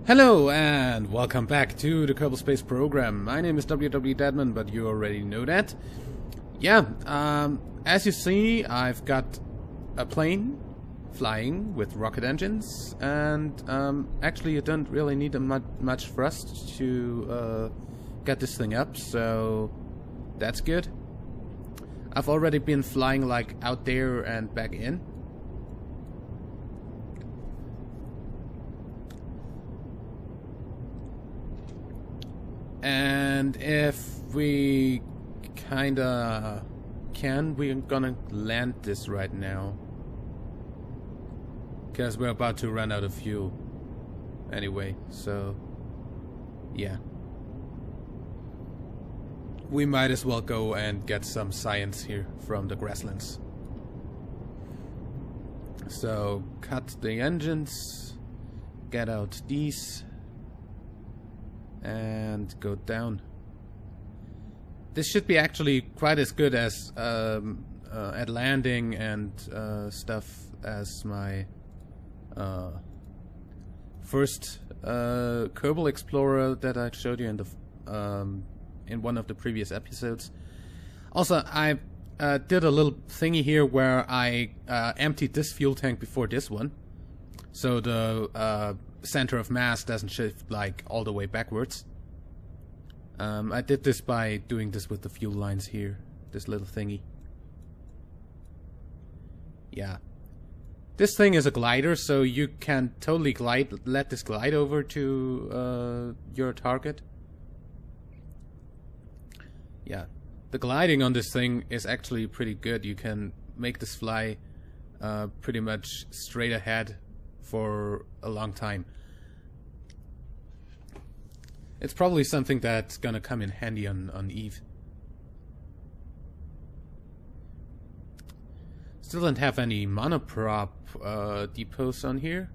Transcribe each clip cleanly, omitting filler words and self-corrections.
Hello and welcome back to the Kerbal Space program. My name is WWEdeadman, but you already know that. Yeah, as you see, I've got a plane flying with rocket engines, and actually you don't really need much thrust to get this thing up, so that's good. I've already been flying like out there and back in. And if we kinda can, we're gonna land this right now. Because we're about to run out of fuel. Anyway, so yeah. We might as well go and get some science here from the grasslands. So cut the engines, get out these, and go down. This should be actually quite as good as at landing and stuff as my first Kerbal Explorer that I showed you in the in one of the previous episodes. Also, I did a little thingy here where I emptied this fuel tank before this one, so the center of mass doesn't shift like all the way backwards. I did this by doing this with the fuel lines here, this little thingy. Yeah, this thing is a glider, so you can totally let this glide over to your target. Yeah, the gliding on this thing is actually pretty good. You can make this fly pretty much straight ahead for a long time. It's probably something that's gonna come in handy on Eve. Still don't have any monoprop depots on here,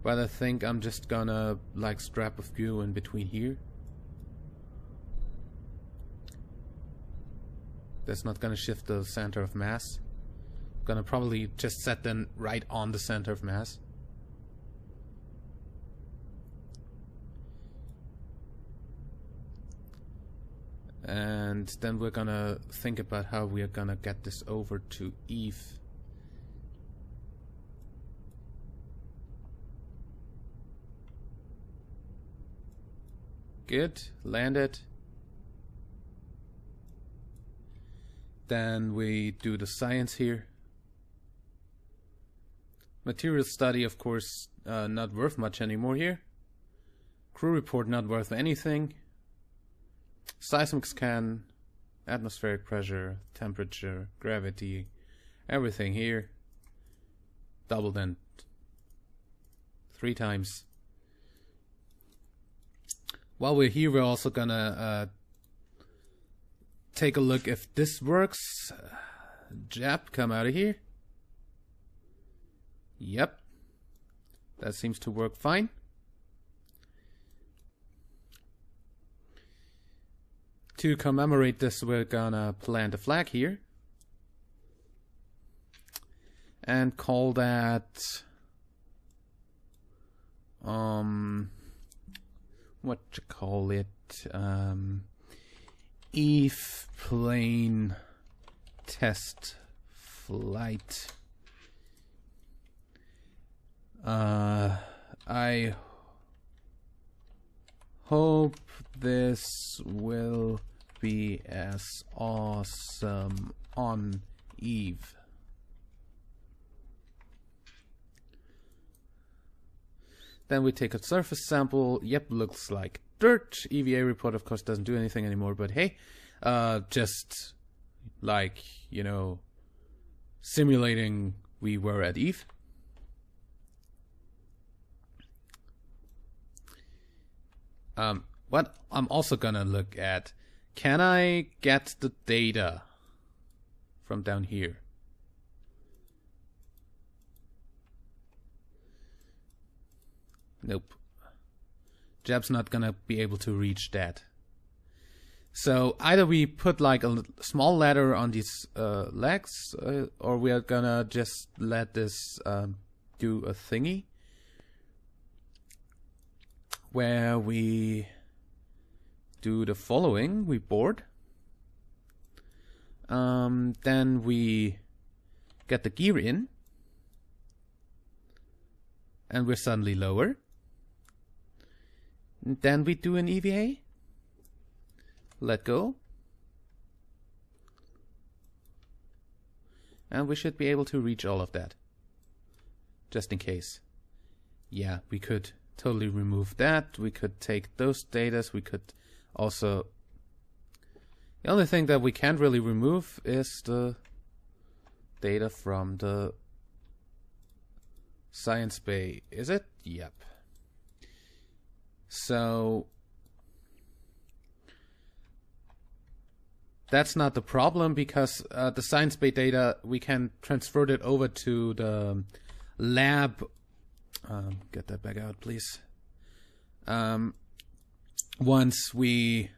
but I think I'm just gonna like strap a few in between here. That's not gonna shift the center of mass. Gonna probably just set them right on the center of mass. And then we're gonna think about how we are gonna get this over to Eve. Good, land it. Then we do the science here. Material study, of course, not worth much anymore here. Crew report, not worth anything. Seismic scan, atmospheric pressure, temperature, gravity, everything here. Doubled and 3 times. While we're here, we're also gonna take a look if this works. Jap, come out of here. Yep, that seems to work fine. To commemorate this, we're gonna plant a flag here and call that what you call it, Eve plane test flight. I hope this will be as awesome on Eve. Then we take a surface sample. Yep, looks like dirt. EVA report, of course, doesn't do anything anymore, but hey, just like, you know, simulating we were at Eve. What I'm also gonna look at, can I get the data from down here? Nope. Jab's not gonna be able to reach that. So either we put like a small ladder on these legs, or we are gonna just let this do a thingy where we do the following. We board. Then we get the gear in. And we're suddenly lower. And then we do an EVA. Let go. And we should be able to reach all of that. Just in case. Yeah, we could totally remove that. We could take those data. We could also... The only thing that we can't really remove is the data from the Science Bay. Is it? Yep. So... that's not the problem, because the Science Bay data, we can transfer it over to the lab. Get that back out, please. Once we...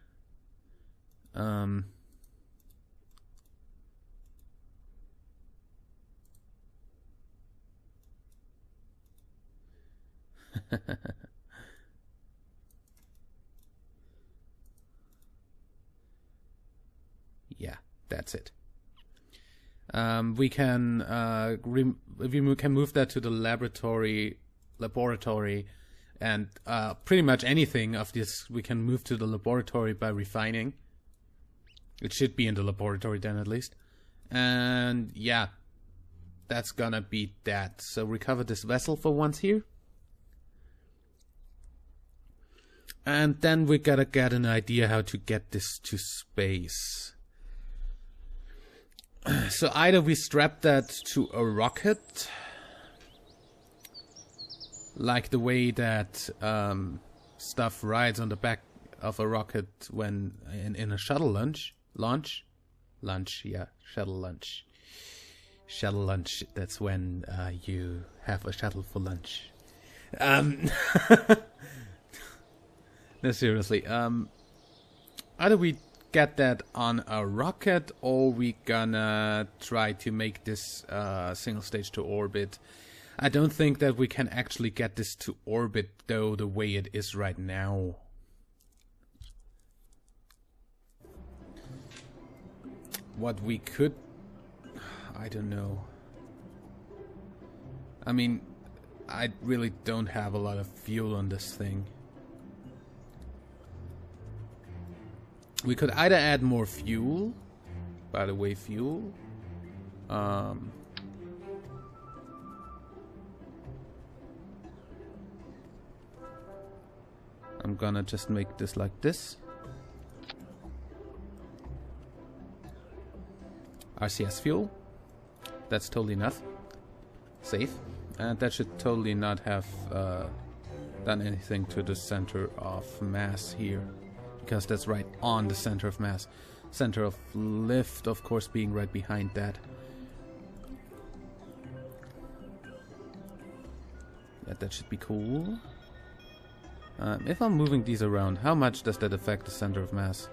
yeah, that's it. We can we can move that to the laboratory, and pretty much anything of this we can move to the laboratory by refining. It should be in the laboratory then, at least. And yeah, that's gonna be that. So recover this vessel for once here. And then we gotta get an idea how to get this to space. So either we strap that to a rocket, like the way that stuff rides on the back of a rocket when in a shuttle launch, yeah, shuttle launch. That's when you have a shuttle for lunch. No, seriously. Either we get that on a rocket, or we gonna try to make this single stage to orbit. I don't think that we can actually get this to orbit, though, the way it is right now. What we could... I don't know. I mean, I really don't have a lot of fuel on this thing. We could either add more fuel. By the way, fuel. I'm gonna just make this like this. RCS fuel. That's totally enough. Safe. And that should totally not have done anything to the center of mass here. Because that's right on the center of mass. Center of lift, of course, being right behind that. Yeah, that should be cool. If I'm moving these around, how much does that affect the center of mass?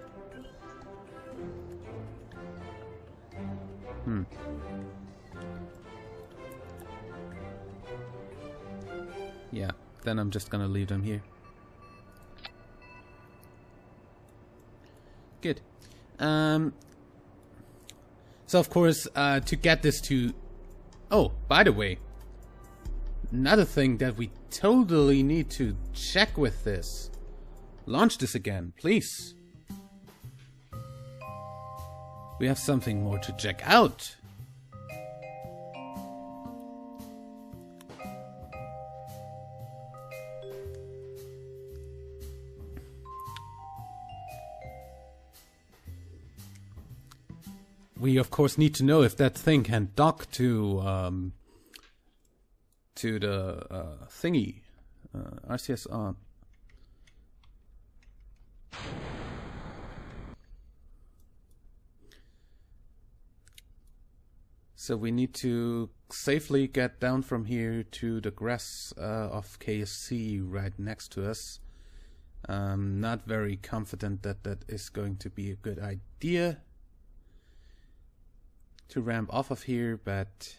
Yeah, then I'm just gonna leave them here. Good. So of course, to get this to... Oh, by the way, another thing that we totally need to check with this. Launch this again, please. We have something more to check out. We of course need to know if that thing can dock to the thingy, RCS on. So we need to safely get down from here to the grass of KSC right next to us. Not very confident that that is going to be a good idea to ramp off of here, but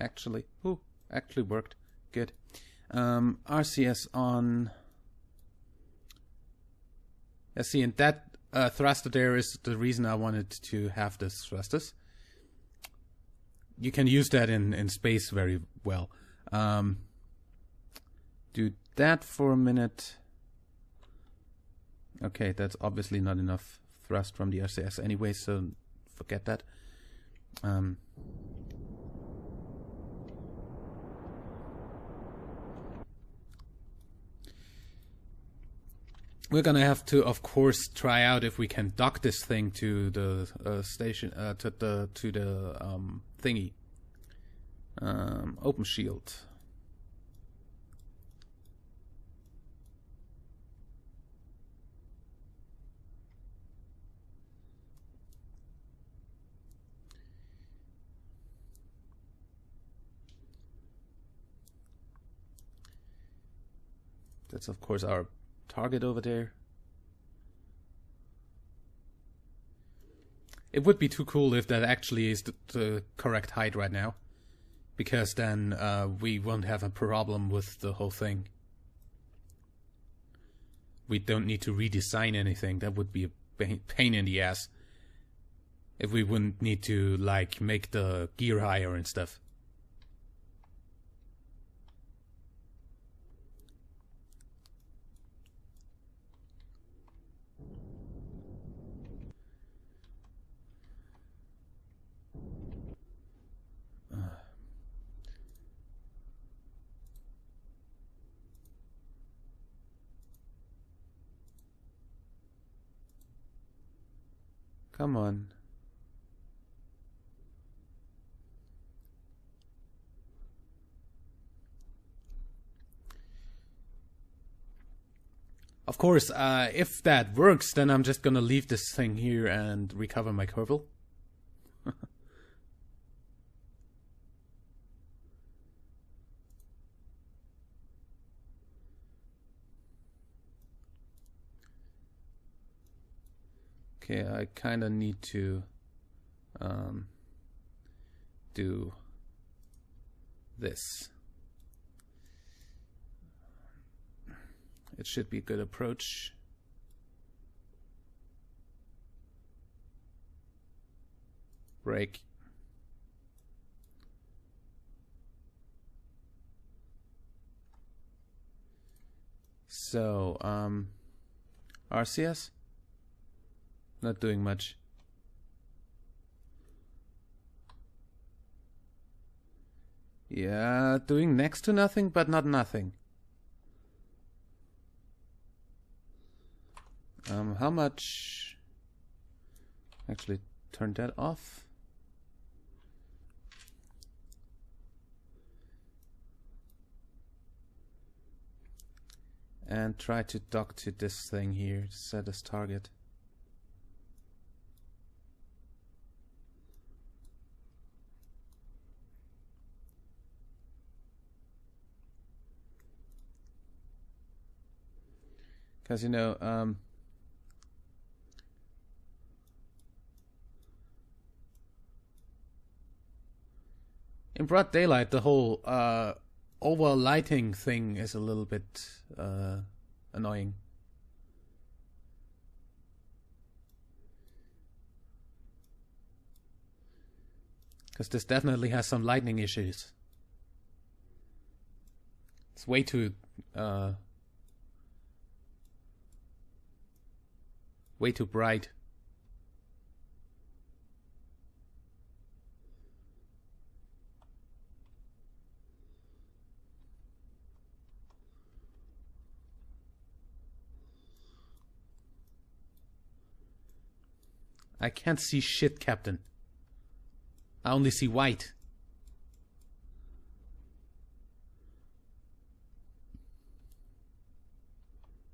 actually. Ooh, actually worked. Good. RCS on. Yeah, see, and that thruster there is the reason I wanted to have this thrusters. You can use that in space very well. Do that for a minute. Okay, that's obviously not enough thrust from the RCS anyway, so forget that. We're gonna have to, of course, try out if we can dock this thing to the station, to the thingy. Open shield. That's of course our target over there. It would be too cool if that actually is the correct height right now, because then we won't have a problem with the whole thing. We don't need to redesign anything. That would be a pain in the ass if we wouldn't need to like make the gear higher and stuff. Come on. Of course, if that works, then I'm just gonna leave this thing here and recover my Kerbal. Okay, I kinda need to do this. It should be a good approach. Brake. So, RCS? Not doing much. Yeah, doing next to nothing, but not nothing. How much? Actually, turn that off. And try to dock to this thing here, set as target. Because, you know, in broad daylight, the whole over lighting thing is a little bit annoying. Because this definitely has some lighting issues. It's way too bright. I can't see shit, Captain. I only see white.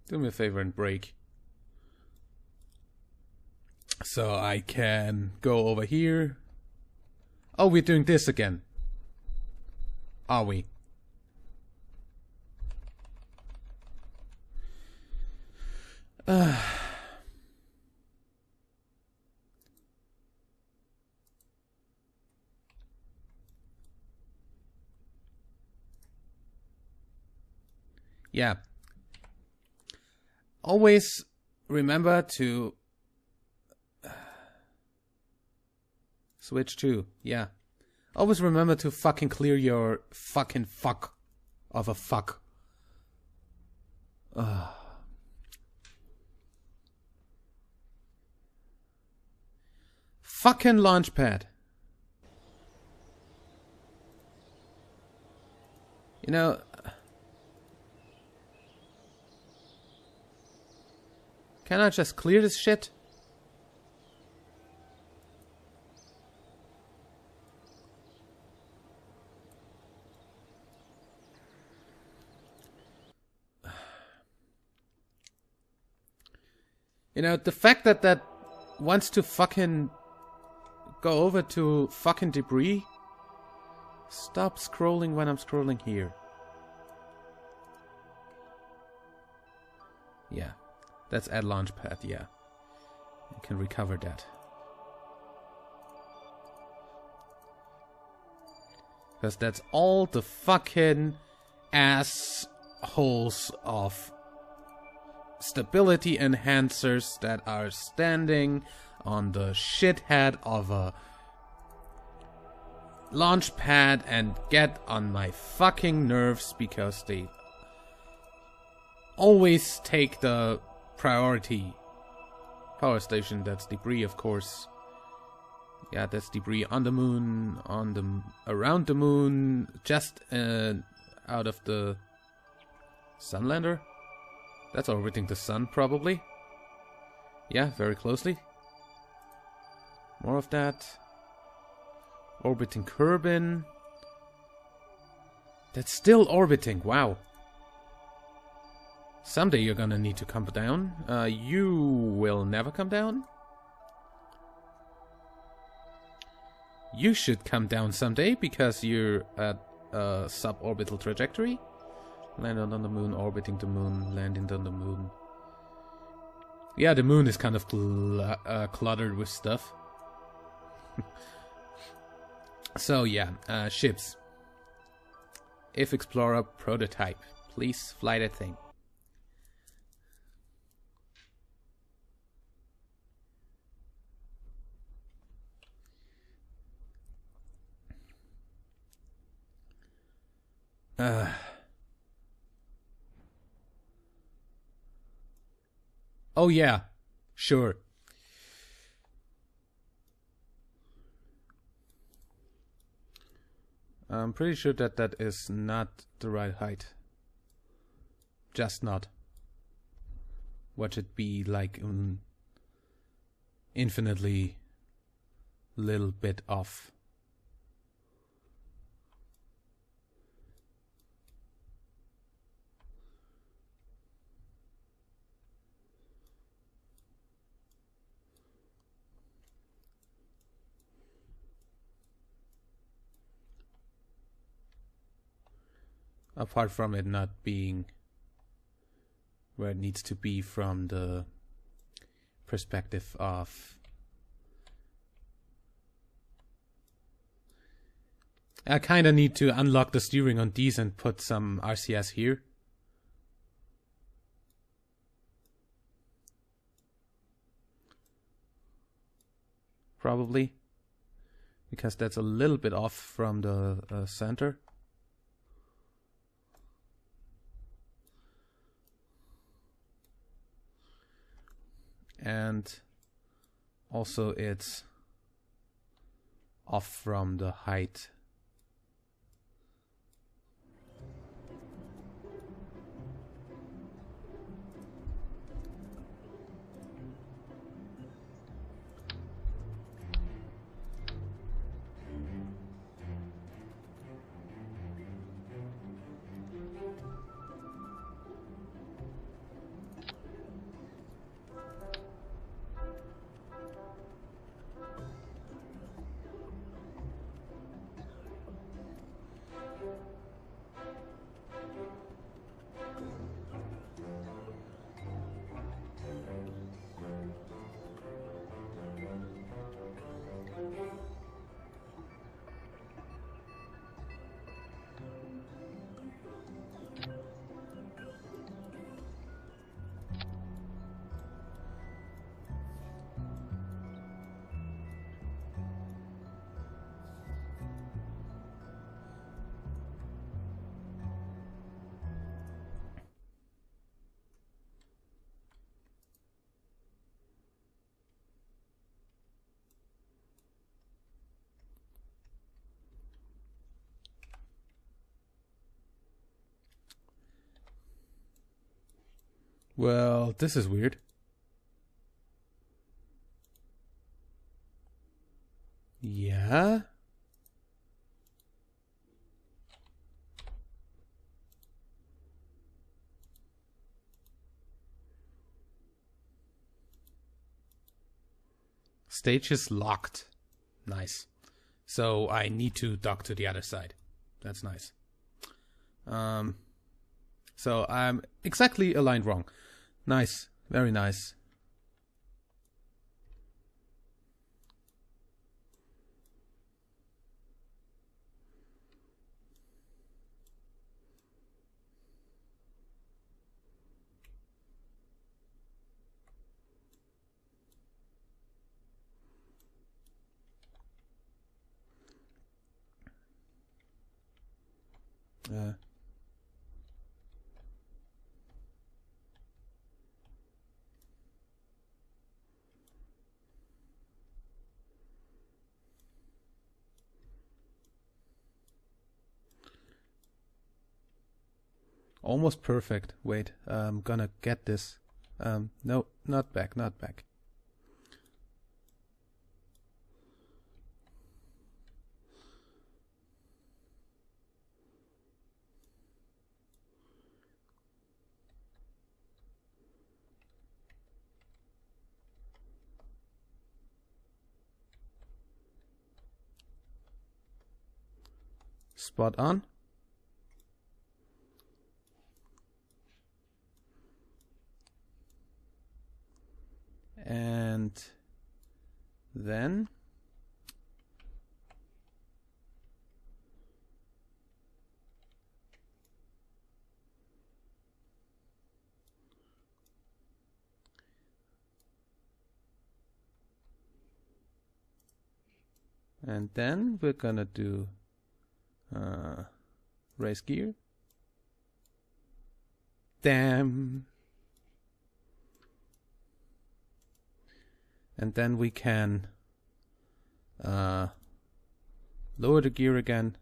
Do me a favor and brake. So I can go over here. Oh, we're doing this again. Are we? Yeah. Always remember to switch to, yeah. Always remember to fucking clear your fucking fuck of a fuck. Fucking launch pad. You know, can I just clear this shit? You know, the fact that that wants to fucking go over to fucking debris. Stop scrolling when I'm scrolling here. Yeah, that's add launch pad, yeah. You can recover that. Because that's all the fucking assholes of stability enhancers that are standing on the shithead of a launch pad and get on my fucking nerves because they always take the priority power station. That's debris, of course. Yeah, that's debris on the moon, around the moon, just out of the Sunlander. That's orbiting the sun, probably. Yeah, very closely. More of that. Orbiting Kerbal. That's still orbiting, wow. Someday you're gonna need to come down. You will never come down. You should come down someday because you're at a suborbital trajectory. Landed on the moon, orbiting the moon, landing on the moon. Yeah, the moon is kind of cluttered with stuff. So yeah, ships. If Explorer prototype, please fly that thing. Oh yeah, sure. I'm pretty sure that that is not the right height. Just not. Watch it be like infinitely little bit off. Apart from it not being where it needs to be from the perspective of... I kinda need to unlock the steering on these and put some RCS here. Probably. Because that's a little bit off from the center. And also it's off from the height. Well, this is weird. Yeah? Stage is locked. Nice. So I need to dock to the other side. That's nice. So I'm exactly aligned wrong. Nice. Very nice. Almost perfect. Wait, I'm gonna get this. No, not back, not back. Spot on. And then we're gonna do raise gear. Damn. And then we can lower the gear again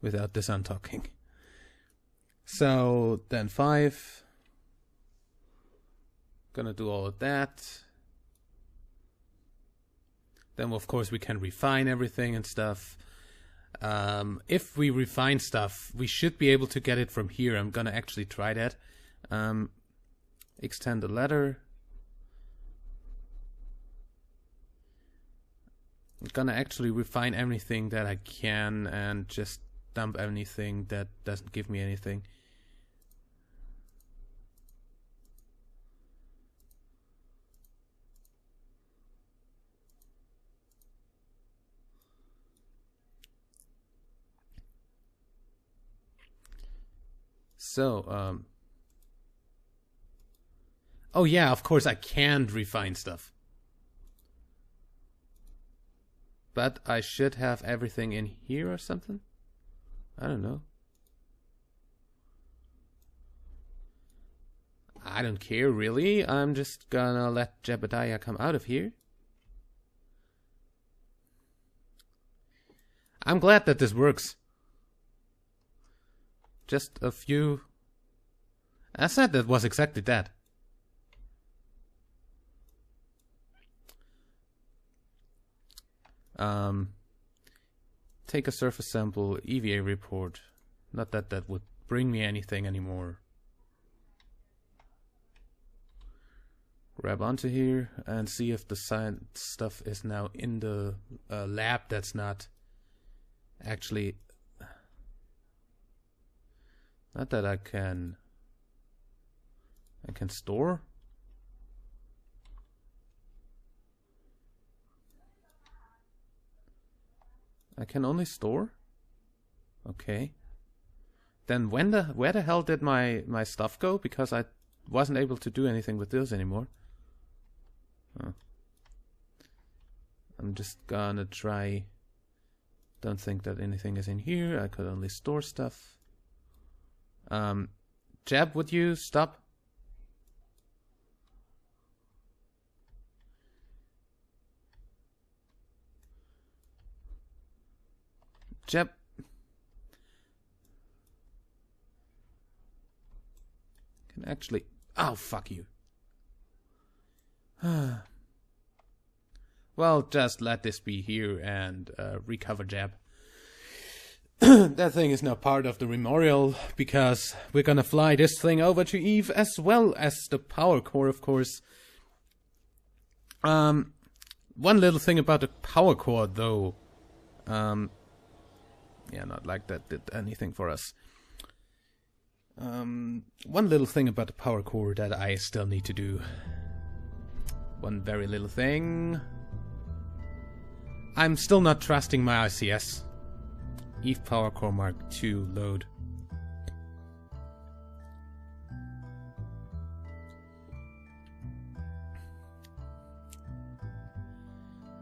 without this untocking. So then 5. Gonna do all of that. Then of course we can refine everything and stuff. If we refine stuff, we should be able to get it from here. I'm gonna actually try that. Extend the ladder. I'm gonna actually refine everything that I can and just dump anything that doesn't give me anything. So, oh yeah, of course I can't refine stuff. But I should have everything in here or something? I don't know. I don't care really. I'm just gonna let Jebediah come out of here. I'm glad that this works. Just a few... I said that was exactly that. Take a surface sample, EVA report. Not that that would bring me anything anymore. Grab onto here and see if the science stuff is now in the lab that's not actually... Not that I can store. I can only store? Okay. Then where the hell did my stuff go? Because I wasn't able to do anything with those anymore. Oh. I'm just gonna try. Don't think that anything is in here. I could only store stuff. Jeb, would you stop? Jeb. actually... Oh, fuck you. Well, just let this be here and recover Jab. That thing is now part of the memorial, because we're gonna fly this thing over to Eve, as well as the power core, of course. One little thing about the power core, though. Yeah, not like that did anything for us. One little thing about the power core that I still need to do. One very little thing. I'm still not trusting my ICS. Eve Power Core Mark II load.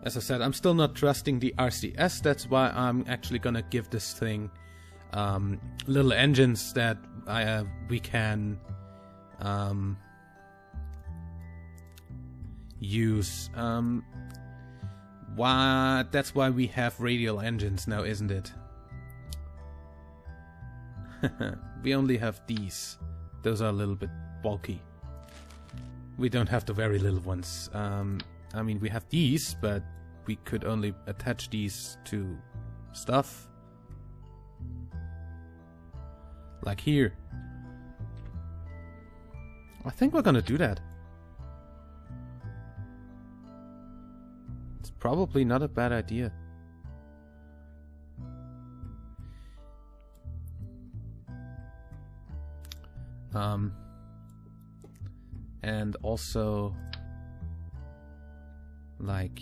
As I said, I'm still not trusting the RCS. That's why I'm actually gonna give this thing little engines that we can use. That's why we have radial engines now, isn't it? We only have these. Those are a little bit bulky. We don't have the very little ones. I mean, we have these, but we could only attach these to stuff. Like here. I think we're gonna do that. It's probably not a bad idea. And also, like,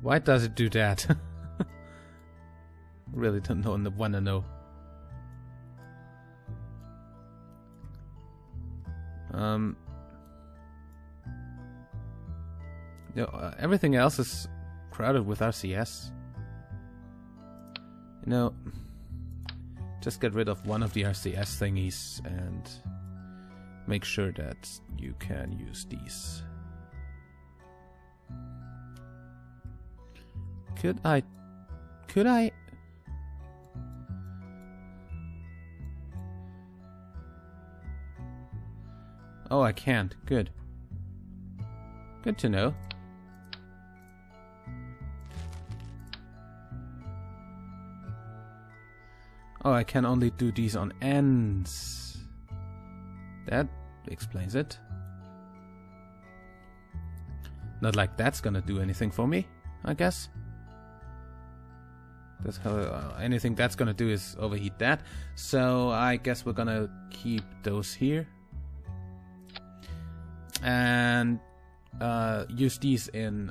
why does it do that? Really don't know and wanna know. Everything else is crowded with RCS. You know, just get rid of one of the RCS thingies and make sure that you can use these. Could I? Oh, I can't. Good. Good to know. Oh, I can only do these on ends. That explains it. Not like that's gonna do anything for me, I guess. That's how anything that's gonna do is overheat that. So I guess we're gonna keep those here. And use these in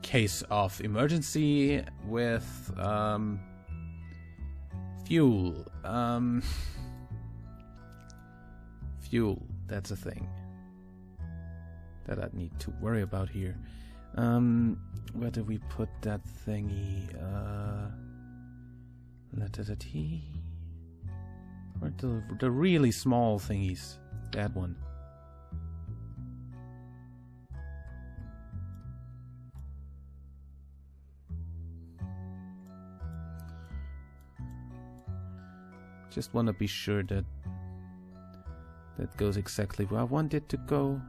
case of emergency with fuel. Fuel, that's a thing that I need to worry about here. Where do we put that thingy? Letter T. Or the really small thingies. That one. Just want to be sure that that goes exactly where I want it to go.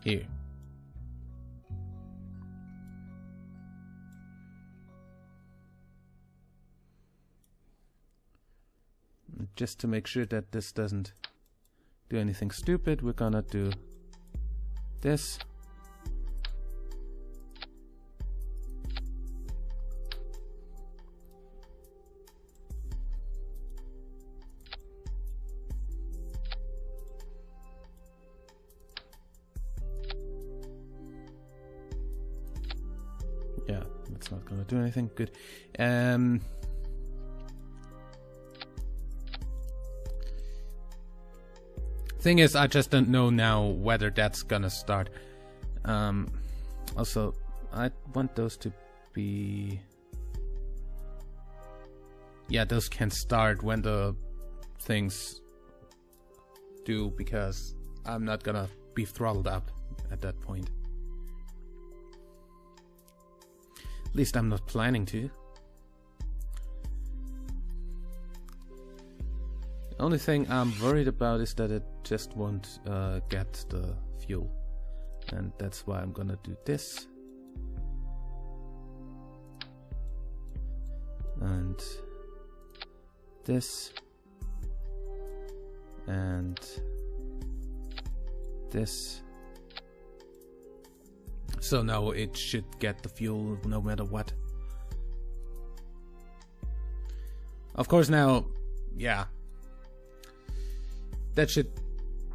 Here. Just to make sure that this doesn't do anything stupid, we're gonna do this. Yeah, it's not gonna do anything. Good. Thing is, I just don't know now whether that's gonna start. Also, I want those to be yeah, those can start when the things do, because I'm not gonna be throttled up at that point. At least I'm not planning to. The only thing I'm worried about is that it just won't get the fuel. And that's why I'm gonna do this. And this. And this. So now it should get the fuel no matter what. Of course now, yeah, that should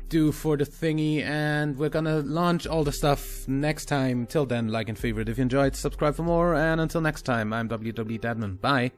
do for the thingy, and we're gonna launch all the stuff next time. Till then, like and favorite if you enjoyed, subscribe for more, and until next time, I'm WWEdeadman. Bye.